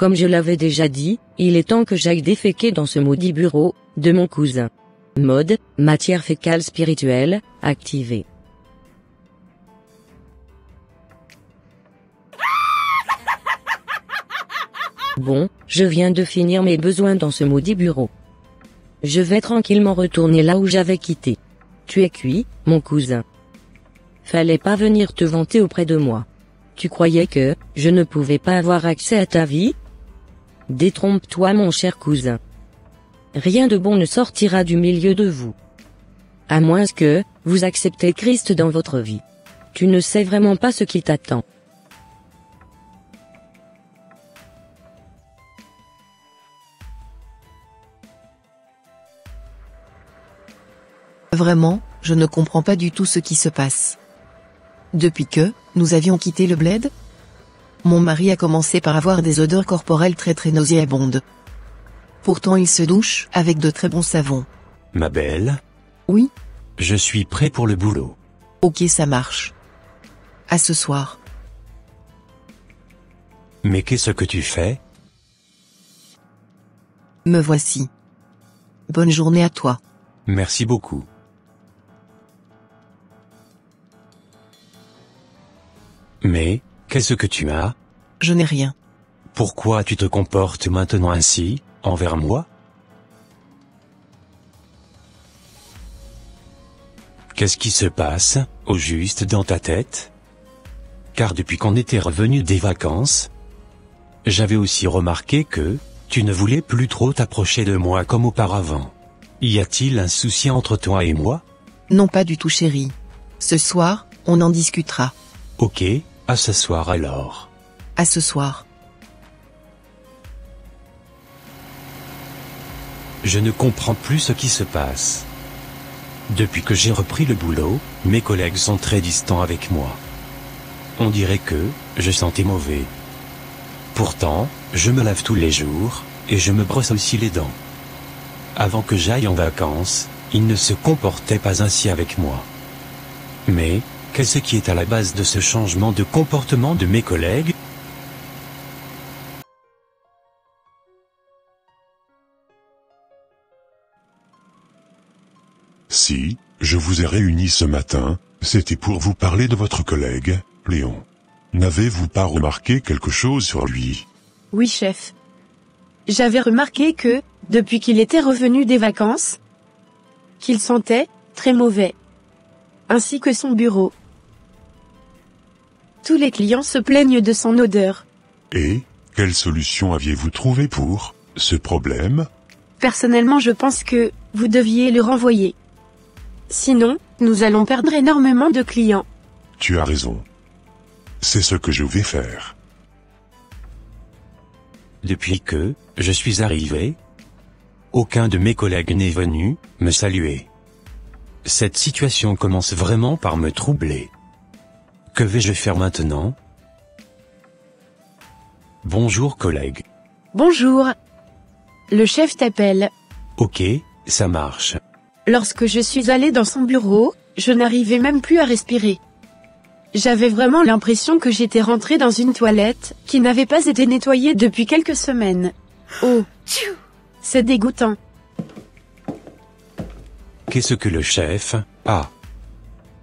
Comme je l'avais déjà dit, il est temps que j'aille déféquer dans ce maudit bureau de mon cousin. Mode, matière fécale spirituelle, activée. Bon, je viens de finir mes besoins dans ce maudit bureau. Je vais tranquillement retourner là où j'avais quitté. Tu es cuit, mon cousin. Fallait pas venir te vanter auprès de moi. Tu croyais que je ne pouvais pas avoir accès à ta vie? Détrompe-toi, mon cher cousin. Rien de bon ne sortira du milieu de vous. À moins que vous acceptez Christ dans votre vie. Tu ne sais vraiment pas ce qui t'attend. Vraiment, je ne comprends pas du tout ce qui se passe. Depuis que nous avions quitté le bled, mon mari a commencé par avoir des odeurs corporelles très nauséabondes. Pourtant il se douche avec de très bons savons. Ma belle? Oui? Je suis prêt pour le boulot. Ok, ça marche. À ce soir. Mais qu'est-ce que tu fais? Me voici. Bonne journée à toi. Merci beaucoup. Mais, qu'est-ce que tu as? Je n'ai rien. Pourquoi tu te comportes maintenant ainsi, envers moi? Qu'est-ce qui se passe, au juste dans ta tête? Car depuis qu'on était revenu des vacances, j'avais aussi remarqué que, tu ne voulais plus trop t'approcher de moi comme auparavant. Y a-t-il un souci entre toi et moi? Non, pas du tout, chérie. Ce soir, on en discutera. Ok, à ce soir alors. À ce soir. Je ne comprends plus ce qui se passe. Depuis que j'ai repris le boulot, mes collègues sont très distants avec moi. On dirait que je sentais mauvais. Pourtant, je me lave tous les jours, et je me brosse aussi les dents. Avant que j'aille en vacances, ils ne se comportaient pas ainsi avec moi. Mais, qu'est-ce qui est à la base de ce changement de comportement de mes collègues? Si, je vous ai réunis ce matin, c'était pour vous parler de votre collègue, Léon. N'avez-vous pas remarqué quelque chose sur lui? Oui, chef. J'avais remarqué que, depuis qu'il était revenu des vacances, qu'il sentait très mauvais. Ainsi que son bureau. Tous les clients se plaignent de son odeur. Et, quelle solution aviez-vous trouvé pour ce problème? Personnellement, je pense que vous deviez le renvoyer. Sinon, nous allons perdre énormément de clients. Tu as raison. C'est ce que je vais faire. Depuis que je suis arrivé, aucun de mes collègues n'est venu me saluer. Cette situation commence vraiment par me troubler. Que vais-je faire maintenant? Bonjour collègue. Bonjour. Le chef t'appelle. Ok, ça marche. Lorsque je suis allé dans son bureau, je n'arrivais même plus à respirer. J'avais vraiment l'impression que j'étais rentré dans une toilette qui n'avait pas été nettoyée depuis quelques semaines. Oh, c'est dégoûtant. Qu'est-ce que le chef a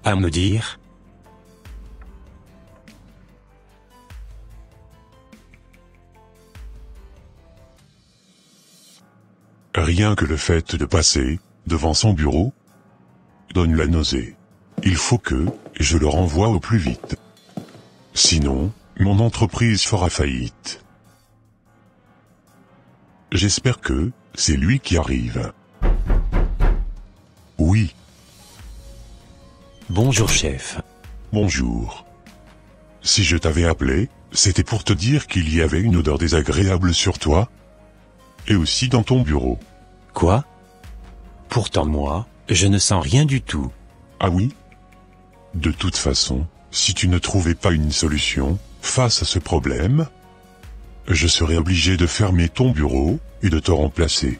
à me dire? Rien que le fait de passer devant son bureau donne la nausée. Il faut que je le renvoie au plus vite. Sinon, mon entreprise fera faillite. J'espère que c'est lui qui arrive. Oui. Bonjour chef. Bonjour. Si je t'avais appelé, c'était pour te dire qu'il y avait une odeur désagréable sur toi, et aussi dans ton bureau. Quoi? Pourtant moi, je ne sens rien du tout. Ah oui? De toute façon, si tu ne trouvais pas une solution face à ce problème, je serais obligé de fermer ton bureau et de te remplacer.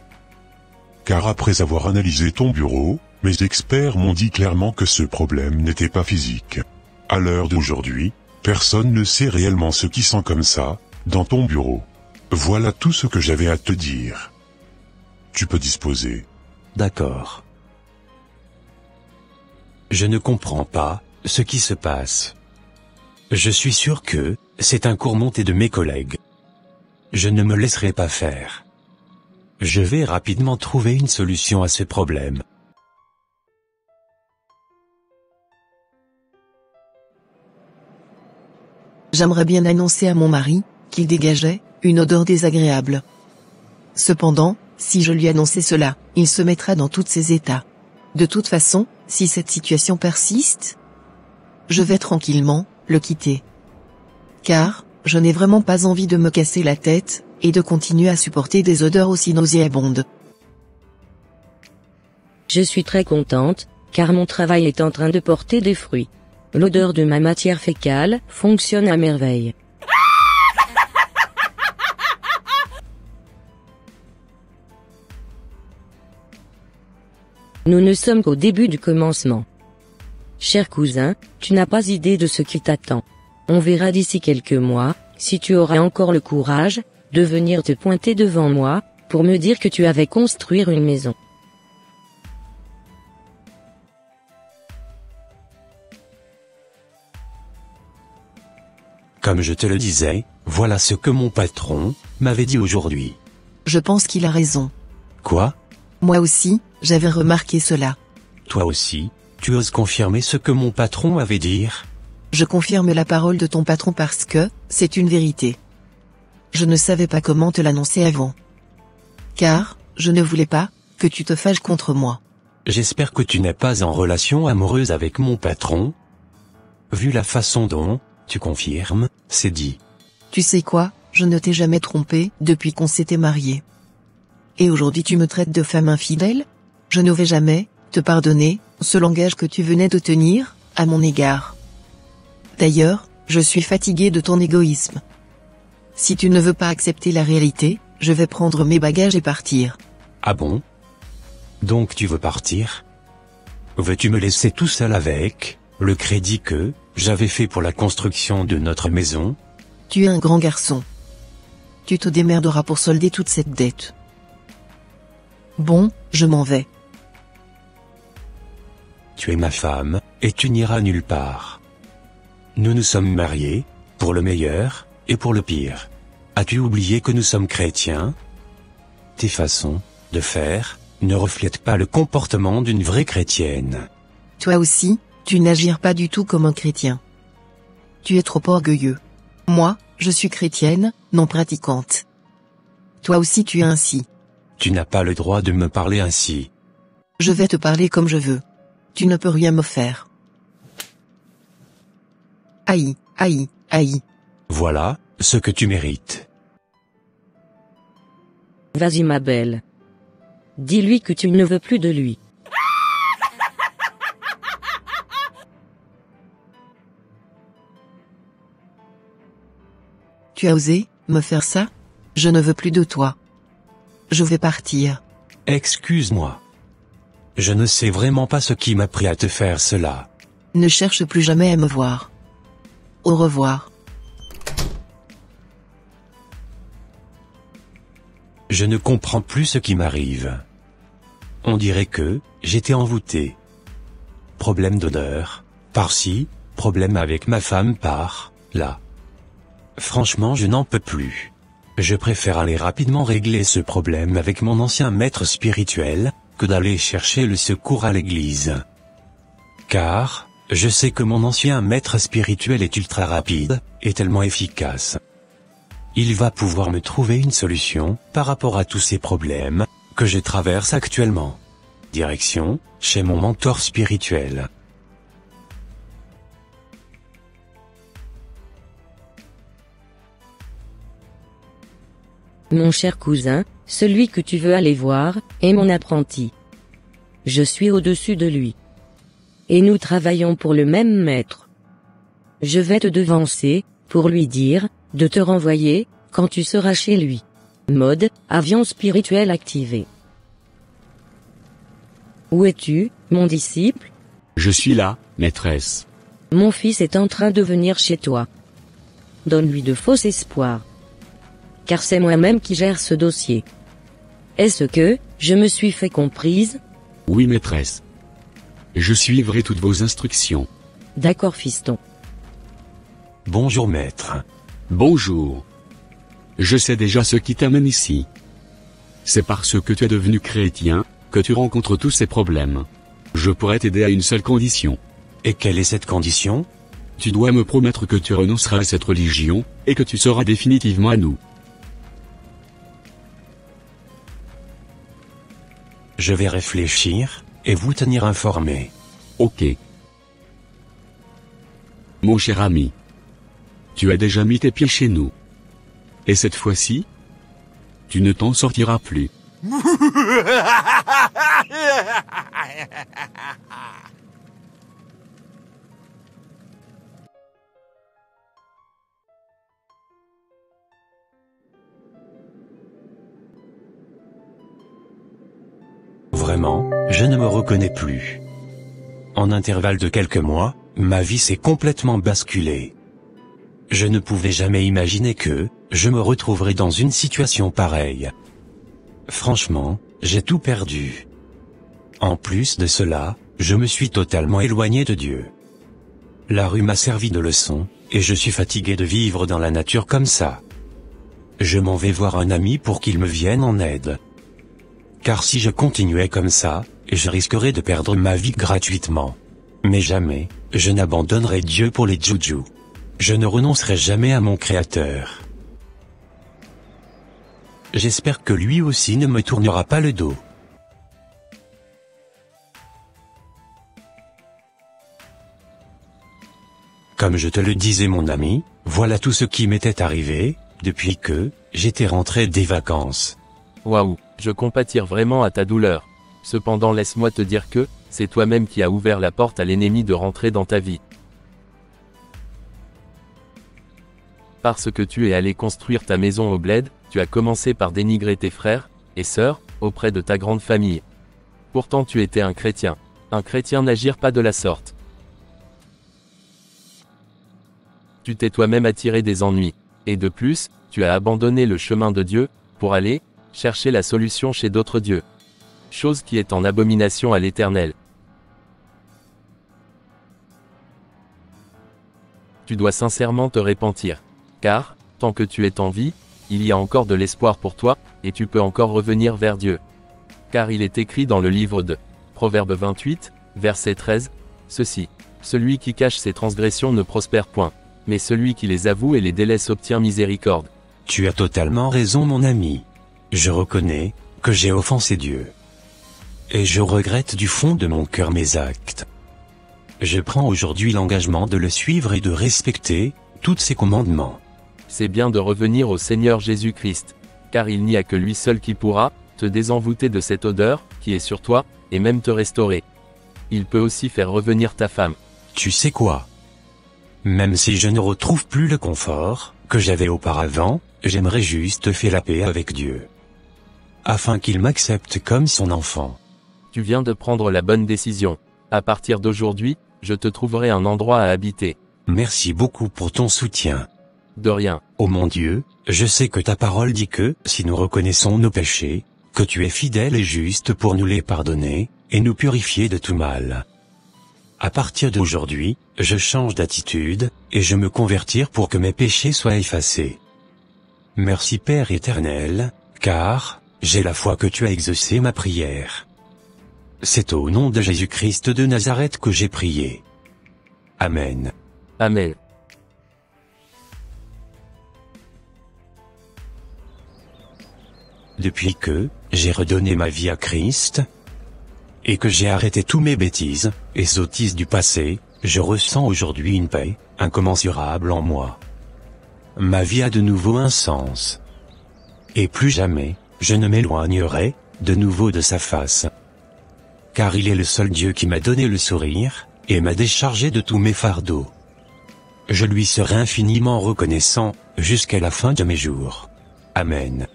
Car après avoir analysé ton bureau, mes experts m'ont dit clairement que ce problème n'était pas physique. À l'heure d'aujourd'hui, personne ne sait réellement ce qui sent comme ça, dans ton bureau. Voilà tout ce que j'avais à te dire. Tu peux disposer. D'accord. Je ne comprends pas ce qui se passe. Je suis sûr que c'est un cours monté de mes collègues. Je ne me laisserai pas faire. Je vais rapidement trouver une solution à ce problème. J'aimerais bien annoncer à mon mari qu'il dégageait une odeur désagréable. Cependant, si je lui annonçais cela, il se mettra dans tous ses états. De toute façon, si cette situation persiste, je vais tranquillement le quitter. Car, je n'ai vraiment pas envie de me casser la tête, et de continuer à supporter des odeurs aussi nauséabondes. Je suis très contente, car mon travail est en train de porter des fruits. L'odeur de ma matière fécale fonctionne à merveille. Nous ne sommes qu'au début du commencement. Cher cousin, tu n'as pas idée de ce qui t'attend. On verra d'ici quelques mois, si tu auras encore le courage de venir te pointer devant moi, pour me dire que tu avais construire une maison. Comme je te le disais, voilà ce que mon patron m'avait dit aujourd'hui. Je pense qu'il a raison. Quoi? Moi aussi, j'avais remarqué cela. Toi aussi, tu oses confirmer ce que mon patron m'avait dit? Je confirme la parole de ton patron parce que, c'est une vérité. Je ne savais pas comment te l'annoncer avant. Car, je ne voulais pas que tu te fâches contre moi. J'espère que tu n'es pas en relation amoureuse avec mon patron. Vu la façon dont tu confirmes, c'est dit. Tu sais quoi, je ne t'ai jamais trompé depuis qu'on s'était mariés. Et aujourd'hui tu me traites de femme infidèle? Je ne vais jamais te pardonner ce langage que tu venais de tenir à mon égard. D'ailleurs, je suis fatigué de ton égoïsme. Si tu ne veux pas accepter la réalité, je vais prendre mes bagages et partir. Ah bon? Donc tu veux partir? Veux-tu me laisser tout seul avec le crédit que j'avais fait pour la construction de notre maison? Tu es un grand garçon. Tu te démerderas pour solder toute cette dette. Bon, je m'en vais. Tu es ma femme, et tu n'iras nulle part. Nous nous sommes mariés, pour le meilleur, et pour le pire. As-tu oublié que nous sommes chrétiens? Tes façons de faire ne reflètent pas le comportement d'une vraie chrétienne. Toi aussi, tu n'agis pas du tout comme un chrétien. Tu es trop orgueilleux. Moi, je suis chrétienne, non pratiquante. Toi aussi tu es ainsi. Tu n'as pas le droit de me parler ainsi. Je vais te parler comme je veux. Tu ne peux rien me faire. Aïe, aïe, aïe. Voilà ce que tu mérites. Vas-y ma belle. Dis-lui que tu ne veux plus de lui. Tu as osé me faire ça? Je ne veux plus de toi. Je vais partir. Excuse-moi. Je ne sais vraiment pas ce qui m'a pris à te faire cela. Ne cherche plus jamais à me voir. Au revoir. Je ne comprends plus ce qui m'arrive. On dirait que j'étais envoûté. Problème d'odeur, par-ci, problème avec ma femme par-là. Franchement, je n'en peux plus. Je préfère aller rapidement régler ce problème avec mon ancien maître spirituel, que d'aller chercher le secours à l'église. Car, je sais que mon ancien maître spirituel est ultra rapide, et tellement efficace. Il va pouvoir me trouver une solution, par rapport à tous ces problèmes, que je traverse actuellement. Direction, chez mon mentor spirituel. Mon cher cousin, celui que tu veux aller voir, est mon apprenti. Je suis au-dessus de lui. Et nous travaillons pour le même maître. Je vais te devancer, pour lui dire, de te renvoyer, quand tu seras chez lui. Mode, avion spirituel activé. Où es-tu, mon disciple? Je suis là, maîtresse. Mon fils est en train de venir chez toi. Donne-lui de faux espoirs. car c'est moi-même qui gère ce dossier. Est-ce que, je me suis fait comprise? Oui, maîtresse. Je suivrai toutes vos instructions. D'accord, fiston. Bonjour maître. Bonjour. Je sais déjà ce qui t'amène ici. C'est parce que tu es devenu chrétien, que tu rencontres tous ces problèmes. Je pourrais t'aider à une seule condition. Et quelle est cette condition? Tu dois me promettre que tu renonceras à cette religion, et que tu seras définitivement à nous. Je vais réfléchir, et vous tenir informé. Ok. Mon cher ami. Tu as déjà mis tes pieds chez nous. Et cette fois-ci, tu ne t'en sortiras plus. Vraiment, je ne me reconnais plus. En intervalle de quelques mois, ma vie s'est complètement basculée. Je ne pouvais jamais imaginer que, je me retrouverais dans une situation pareille. Franchement, j'ai tout perdu. En plus de cela, je me suis totalement éloigné de Dieu. La rue m'a servi de leçon, et je suis fatigué de vivre dans la nature comme ça. Je m'en vais voir un ami pour qu'il me vienne en aide. Car si je continuais comme ça, je risquerais de perdre ma vie gratuitement. Mais jamais, je n'abandonnerai Dieu pour les joujou. Je ne renoncerai jamais à mon Créateur. J'espère que lui aussi ne me tournera pas le dos. Comme je te le disais mon ami, voilà tout ce qui m'était arrivé, depuis que, j'étais rentré des vacances. Waouh, je compatis vraiment à ta douleur. Cependant laisse-moi te dire que, c'est toi-même qui as ouvert la porte à l'ennemi de rentrer dans ta vie. Parce que tu es allé construire ta maison au bled, tu as commencé par dénigrer tes frères et sœurs auprès de ta grande famille. Pourtant tu étais un chrétien. Un chrétien n'agit pas de la sorte. Tu t'es toi-même attiré des ennuis. Et de plus, tu as abandonné le chemin de Dieu, pour aller chercher la solution chez d'autres dieux. Chose qui est en abomination à l'Éternel. Tu dois sincèrement te repentir. Car, tant que tu es en vie, il y a encore de l'espoir pour toi, et tu peux encore revenir vers Dieu. Car il est écrit dans le livre de Proverbe 28, verset 13, ceci. Celui qui cache ses transgressions ne prospère point, mais celui qui les avoue et les délaisse obtient miséricorde. Tu as totalement raison mon ami. Je reconnais que j'ai offensé Dieu. Et je regrette du fond de mon cœur mes actes. Je prends aujourd'hui l'engagement de le suivre et de respecter tous ses commandements. C'est bien de revenir au Seigneur Jésus-Christ, car il n'y a que lui seul qui pourra te désenvoûter de cette odeur qui est sur toi, et même te restaurer. Il peut aussi faire revenir ta femme. Tu sais quoi? Même si je ne retrouve plus le confort que j'avais auparavant, j'aimerais juste faire la paix avec Dieu, afin qu'il m'accepte comme son enfant. Tu viens de prendre la bonne décision. À partir d'aujourd'hui, je te trouverai un endroit à habiter. Merci beaucoup pour ton soutien. De rien. Ô mon Dieu, je sais que ta parole dit que, si nous reconnaissons nos péchés, que tu es fidèle et juste pour nous les pardonner, et nous purifier de tout mal. À partir d'aujourd'hui, je change d'attitude, et je me convertir pour que mes péchés soient effacés. Merci Père éternel, car, j'ai la foi que tu as exaucé ma prière. C'est au nom de Jésus-Christ de Nazareth que j'ai prié. Amen. Amen. Depuis que j'ai redonné ma vie à Christ, et que j'ai arrêté tous mes bêtises et sottises du passé, je ressens aujourd'hui une paix incommensurable en moi. Ma vie a de nouveau un sens. Et plus jamais, je ne m'éloignerai de nouveau de sa face. Car il est le seul Dieu qui m'a donné le sourire, et m'a déchargé de tous mes fardeaux. Je lui serai infiniment reconnaissant, jusqu'à la fin de mes jours. Amen.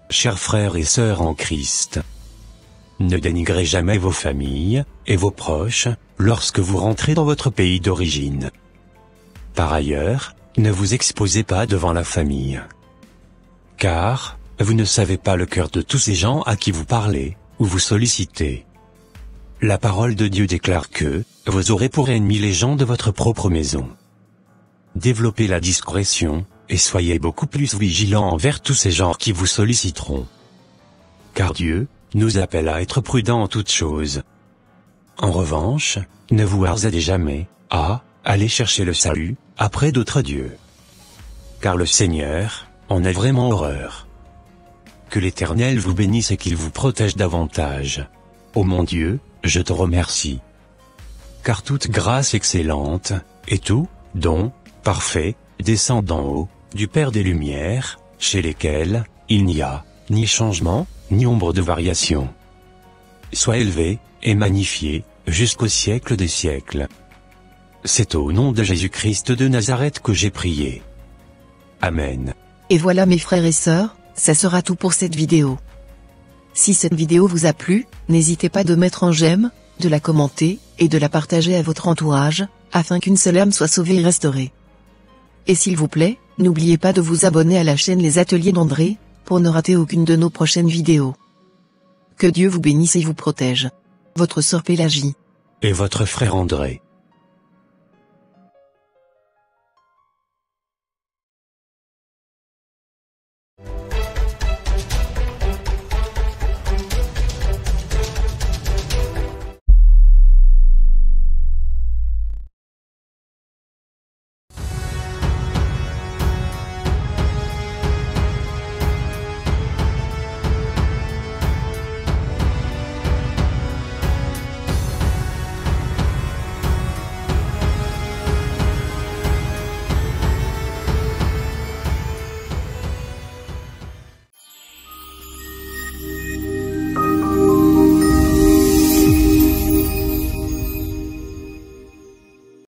Chers frères et sœurs en Christ, ne dénigrez jamais vos familles et vos proches lorsque vous rentrez dans votre pays d'origine. Par ailleurs, ne vous exposez pas devant la famille. Car, vous ne savez pas le cœur de tous ces gens à qui vous parlez, ou vous sollicitez. La parole de Dieu déclare que, vous aurez pour ennemis les gens de votre propre maison. Développez la discrétion, et soyez beaucoup plus vigilants envers tous ces gens qui vous solliciteront. Car Dieu nous appelle à être prudents en toutes choses. En revanche, ne vous hasardez jamais à aller chercher le salut après d'autres dieux. Car le Seigneur en a vraiment horreur. Que l'Éternel vous bénisse et qu'il vous protège davantage. Ô mon Dieu, je te remercie. Car toute grâce excellente, et tout don parfait, descend d'en haut, du Père des Lumières, chez lesquels il n'y a ni changement, ni ombre de variation. Sois élevé et magnifié jusqu'au siècle des siècles. C'est au nom de Jésus-Christ de Nazareth que j'ai prié. Amen. Et voilà mes frères et sœurs, ça sera tout pour cette vidéo. Si cette vidéo vous a plu, n'hésitez pas de mettre un j'aime, de la commenter, et de la partager à votre entourage, afin qu'une seule âme soit sauvée et restaurée. Et s'il vous plaît, n'oubliez pas de vous abonner à la chaîne Les Ateliers d'André, pour ne rater aucune de nos prochaines vidéos. Que Dieu vous bénisse et vous protège. Votre sœur Pélagie. Et votre frère André.